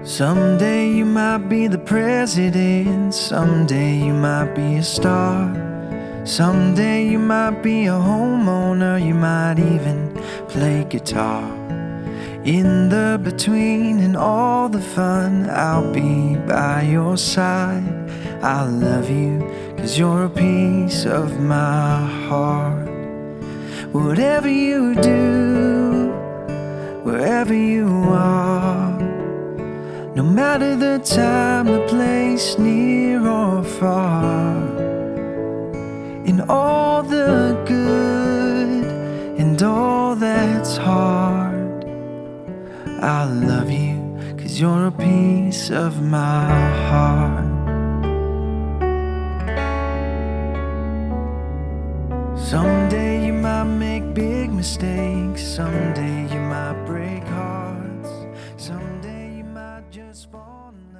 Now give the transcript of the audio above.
Someday you might be the president, someday you might be a star. Someday you might be a homeowner, you might even play guitar. In the between and all the fun, I'll be by your side. I love you, 'cause you're a piece of my heart. Whatever you do, wherever you are, no matter the time, the place, near or far, in all the good and all that's hard, I love you, 'cause you're a piece of my heart. Someday you might make big mistakes, someday you might break hearts, someday you might just fall in love.